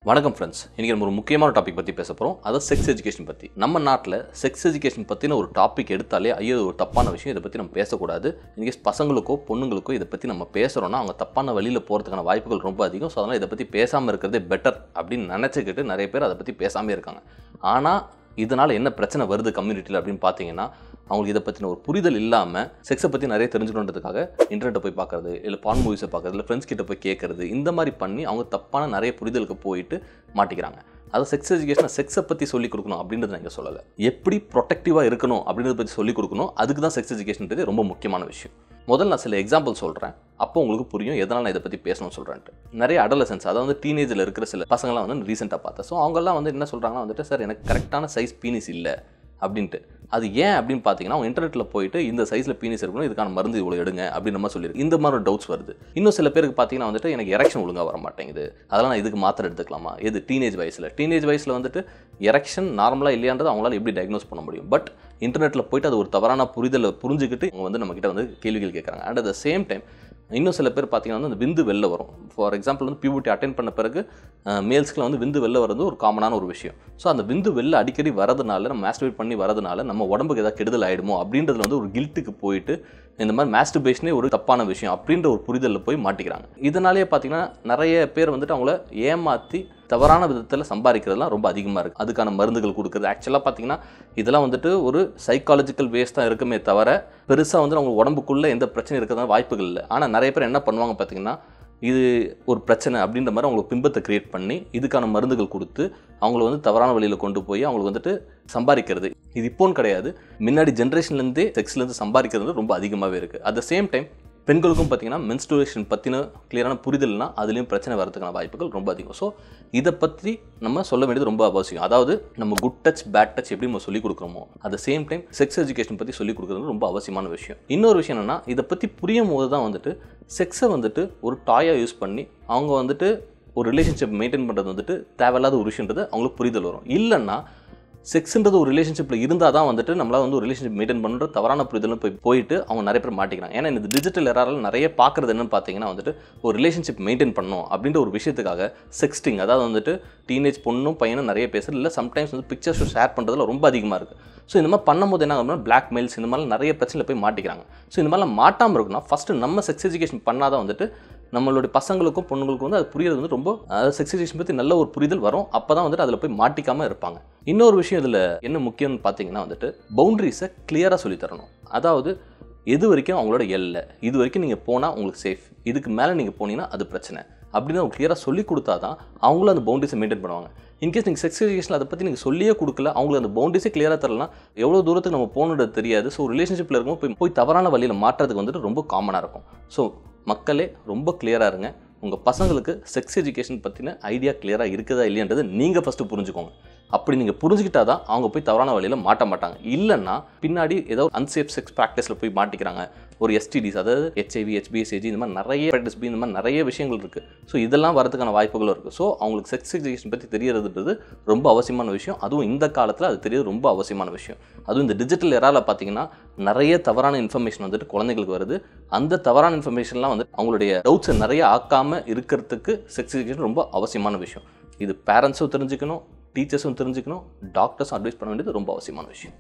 வணக்கம் ஃப்ரெண்ட்ஸ், இன்றைக்கி நம்ம ஒரு முக்கியமான டாபிக் பற்றி பேச போகிறோம். அதாவது செக்ஸ் எஜுகேஷன் பற்றி. நம்ம நாட்டில் செக்ஸ் எஜுகேஷன் பற்றின ஒரு டாபிக் எடுத்தாலே ஐயோ ஒரு தப்பான விஷயம், இதை பற்றி நம்ம பேசக்கூடாது. இன்கேஸ் பசங்களுக்கோ பொண்ணுங்களுக்கோ இதை பற்றி நம்ம பேசுகிறோன்னா அவங்க தப்பான வழியில் போகிறதுக்கான வாய்ப்புகள் ரொம்ப அதிகம். ஸோ அதனால் இதை பற்றி பேசாமல் இருக்கிறதே பெட்டர் அப்படின்னு நினச்சிக்கிட்டு நிறைய பேர் அதை பற்றி பேசாமல் இருக்காங்க. ஆனால் இதனால் என்ன பிரச்சனை வருது கம்யூனிட்டியில் அப்படின்னு பார்த்தீங்கன்னா, அவங்களுக்கு இதை பற்றின ஒரு புரிதல் இல்லாமல் செக்ஸை பற்றி நிறைய தெரிஞ்சுக்கணுன்றதுக்காக இன்டர்நெட்டை போய் பார்க்குறது, இல்லை பான் மூவிஸை பார்க்குறது, இல்லை ஃப்ரெண்ட்ஸ் கிட்ட போய் கேட்குறது, இந்த மாதிரி பண்ணி அவங்க தப்பான நிறைய புரிதலுக்கு போயிட்டு மாட்டிக்கிறாங்க. அது செக்ஸ் எஜுகேஷனை செக்ஸை பற்றி சொல்லிக் கொடுக்கணும் அப்படின்றத நீங்கள் சொல்லலை. எப்படி ப்ரொடெக்டிவாக இருக்கணும் அப்படின்றத பற்றி சொல்லிக் கொடுக்கணும். அதுக்கு தான் செக்ஸ் எஜுகேஷன்றது ரொம்ப முக்கியமான விஷயம். முதல்ல நான் சில எக்ஸாம்பிள் சொல்கிறேன், அப்போ உங்களுக்கு புரியும் எதனால் நான் இதை பற்றி பேசணும்னு சொல்கிறேன்ட்டு. நிறைய அடலசன்ஸ், அதாவது டீனேஜில் இருக்கிற சில பசங்களாம் வந்து ரீசெண்டாக பார்த்தேன். ஸோ அவங்கெல்லாம் வந்து என்ன சொல்கிறாங்கன்னா வந்துட்டு, சார் எனக்கு கரெக்டான சைஸ் பீனிஸ் இல்லை அப்படின்ட்டு. அது ஏன் அப்படின்னு பார்த்தீங்கன்னா, அவங்க இன்டர்நெட்டில் போயிட்டு இந்த சைஸில் பீனிஸ் இருக்கணும், இதுக்கான மருந்து இவ்வளோ எடுங்க அப்படின்னு நம்ம சொல்லியிருக்கு. இந்த மாதிரி டவுட்ஸ் வருது. இன்னும் சில பேருக்கு பார்த்தீங்கன்னா வந்துட்டு, எனக்கு எரெக்ஷன் ஒழுங்காக வர மாட்டேங்குது, அதெல்லாம் நான் இதுக்கு மாத்திரை எடுத்துக்கலாமா? எது டீனேஜ் வயசில் வந்துட்டு எரெக்ஷன் நார்மலாக இல்லையான்றது அவங்களால எப்படி டயக்னோஸ் பண்ண முடியும்? பட் இன்டர்நெட்டில் போயிட்டு அது ஒரு தவறான புரிதலை புரிஞ்சுக்கிட்டு அவங்க வந்து நம்மக்கிட்ட வந்து கேள்விகள் கேட்குறாங்க. And at the same time இன்னும் சில பேர் பார்த்தீங்கன்னா வந்து அந்த விந்து வெளில வரும். ஃபார் எக்ஸாம்பிள் வந்து பியூபர்ட்டி அட்டென்ட் பண்ண பிறகு மேல்ஸ்க்குலாம் வந்து விந்து வெளில வரது ஒரு காமனான ஒரு விஷயம். ஸோ அந்த விந்து வெளில அடிக்கடி வரதுனால, நம்ம மாஸ்டர்பேட் பண்ணி வரதுனால நம்ம உடம்புக்கு ஏதாவது கெடுதல் ஆகிடுமோ அப்படின்றதுல வந்து ஒரு கில்ட்டுக்கு போயிட்டு இந்த மாதிரி மாஸ்டர்பேஷனே ஒரு தப்பான விஷயம் அப்படின்ற ஒரு புரிதலில் போய் மாட்டிக்கிறாங்க. இதனாலேயே பார்த்தீங்கன்னா நிறைய பேர் வந்துட்டு அவங்கள ஏமாற்றி தவறான விதத்தில் சம்பாதிக்கிறதுலாம் ரொம்ப அதிகமாக இருக்குது. அதுக்கான மருந்துகள் கொடுக்குறது ஆக்சுவலாக பார்த்தீங்கன்னா இதெல்லாம் வந்துட்டு ஒரு சைக்காலஜிக்கல் வேஸ் தான் இருக்குமே தவிர பெருசாக வந்து அவங்க உடம்புக்குள்ளே எந்த பிரச்சனை இருக்கிறதா வாய்ப்புகள் இல்லை. ஆனால் நிறைய பேர் என்ன பண்ணுவாங்க பார்த்தீங்கன்னா, இது ஒரு பிரச்சனை அப்படின்ற மாதிரி அவங்களுக்கு பிம்பத்தை கிரியேட் பண்ணி இதுக்கான மருந்துகள் கொடுத்து அவங்கள வந்து தவறான வழியில் கொண்டு போய் அவங்களுக்கு வந்துட்டு சம்பாதிக்கிறது. இது இப்போன்னு கிடையாது, முன்னாடி ஜென்ரேஷன்லேருந்தே செக்ஸ்லேருந்து சம்பாதிக்கிறது ரொம்ப அதிகமாகவே இருக்குது. அட் த சேம் டைம் பெண்களுக்கும் பார்த்தீங்கன்னா மென்ஸ்ட்ருவேஷன் பற்றின கிளியரான புரிதல்னா அதுலேயும் பிரச்சனை வரதுக்கான வாய்ப்புகள் ரொம்ப அதிகம். ஸோ இதை பற்றி நம்ம சொல்ல வேண்டியது ரொம்ப அவசியம். அதாவது நம்ம குட் டச் பேட் டச் எப்படி நம்ம சொல்லிக் கொடுக்குறோமோ at the same time sex education பற்றி சொல்லிக் கொடுக்குறது ரொம்ப அவசியமான விஷயம். இன்னொரு விஷயம் என்னென்னா, இதை பற்றி புரியும் போது தான் வந்துட்டு செக்ஸை வந்துட்டு ஒரு டாயாக யூஸ் பண்ணி அவங்க வந்துட்டு ஒரு ரிலேஷன்ஷிப் மெயின்டைன் பண்ணுறது வந்துட்டு தேவையில்லாத ஒரு விஷயன்றது அவங்களுக்கு புரிதல் வரும். இல்லைன்னா செக்ஸ்ன்றது ஒரு ரிலேஷன்ஷிப்பில் இருந்தால் தான் வந்துட்டு நம்மளால் வந்து ஒரு ரிலேஷன்ஷிப் மெயின்டைன் பண்ணுற தவறான புரிதலும் போயிட்டு அவங்க நிறைய பேர் மாட்டிக்கிறாங்க. ஏன்னா இந்த டிஜிட்டல் எராரில் நிறைய பார்க்குறது என்னன்னு பார்த்தீங்கன்னா வந்துட்டு ஒரு ரிலேஷன்ஷிப் மெயின்டைன் பண்ணணும் அப்படின்ற ஒரு விஷயத்துக்காக செக்ஸ்டிங், அதாவது வந்துட்டு டீனேஜ் பொண்ணும் பையனும் நிறைய பேசுறது இல்லை, சம்டைம்ஸ் வந்து பிக்சர்ஸ் ஷேர் பண்ணுறதுல ரொம்ப அதிகமாக இருக்குது. ஸோ இந்த மாதிரி பண்ணும்போது என்ன ஆகுதுன்னா பிளாக் மெயில்ஸ் இந்த மாதிரி நிறைய பிரச்சனையில் போய் மாட்டிக்கிறாங்க. ஸோ இந்த மாதிரிலாம் மாட்டாமல் இருக்குன்னா ஃபஸ்ட்டு நம்ம செக்ஸ் எஜுகேஷன் பண்ணால் தான் வந்துட்டு நம்மளுடைய பசங்களுக்கும் பொண்ணுங்களுக்கும் வந்து அது புரியுறது வந்து ரொம்ப செக்ஸ் எஜுகேஷன் பற்றி நல்ல ஒரு புரிதல் வரும். அப்போ தான் வந்துட்டு அதில் போய் மாட்டிக்காமல் இருப்பாங்க. இன்னொரு விஷயம் இதில் என்ன முக்கியம்னு பார்த்தீங்கன்னா வந்துட்டு பவுண்ட்ரிஸை கிளியராக சொல்லித்தரணும். அதாவது எது வரைக்கும் அவங்களோட எல்லை, இது வரைக்கும் நீங்கள் போனால் உங்களுக்கு சேஃப், இதுக்கு மேலே நீங்கள் போனீங்கன்னா அது பிரச்சனை அப்படின்னு அவங்க கிளியராக சொல்லி கொடுத்தா தான் அவங்களும் அந்த பவுண்டரிஸை மெயின்டைன் பண்ணுவாங்க. இன்கேஸ் நீங்கள் செக்ஸ் எஜுகேஷன் அதை பற்றி நீங்கள் சொல்லியே கொடுக்கல, அவங்களுக்கு அந்த பவுண்டரிஸே கிளியராக தரலாம், எவ்வளோ தூரத்துக்கு நம்ம போகணுன்றது தெரியாது. ஸோ ரிலேஷன்ஷிப்பில் இருக்கும் போய் தவறான வழியில் மாற்றுறதுக்கு வந்துட்டு ரொம்ப காமனாக இருக்கும். ஸோ மக்களே ரொம்ப கிளியராக இருங்க. உங்கள் பசங்களுக்கு செக்ஸ் எஜுகேஷன் பற்றின ஐடியா கிளியராக இருக்குதா இல்லையன்றது நீங்கள் ஃபஸ்ட்டு புரிஞ்சுக்கோங்க. அப்படி நீங்கள் புரிஞ்சுக்கிட்டா தான் அவங்க போய் தவறான வழியில் மாட்ட மாட்டாங்க. இல்லைன்னா பின்னாடி ஏதோ அன்சேஃப் செக்ஸ் ப்ராக்டிஸில் போய் மாட்டிக்கிறாங்க. ஒரு எஸ்டிடிஸ், அதாவது HIV, HBSAG இந்த மாதிரி நிறைய ஹெப்படைட்டிஸ் பி இந்த மாதிரி நிறைய விஷயங்கள் இருக்குது. ஸோ இதெல்லாம் வரதுக்கான வாய்ப்புகளும் இருக்குது. ஸோ அவங்களுக்கு செக்ஸ் எஜுகேஷன் பற்றி தெரியறதுன்றது ரொம்ப அவசியமான விஷயம். அதுவும் இந்த காலத்தில் அது தெரியறது ரொம்ப அவசியமான விஷயம். அதுவும் இந்த டிஜிட்டல் எராவில் பார்த்தீங்கன்னா நிறைய தவறான இன்ஃபர்மேஷன் வந்துட்டு குழந்தைங்களுக்கு வருது. அந்த தவறான இன்ஃபர்மேஷன்லாம் வந்து அவங்களுடைய டவுட்ஸை நிறைய ஆக்காமல் இருக்கிறதுக்கு செக்ஸ் எஜுகேஷன் ரொம்ப அவசியமான விஷயம். இது பேரண்ட்ஸும் தெரிஞ்சுக்கணும், டீச்சர்ஸும் தெரிஞ்சுக்கணும், டாக்டர்ஸும் அட்வைஸ் பண்ண வேண்டியது ரொம்ப அவசியமான விஷயம்.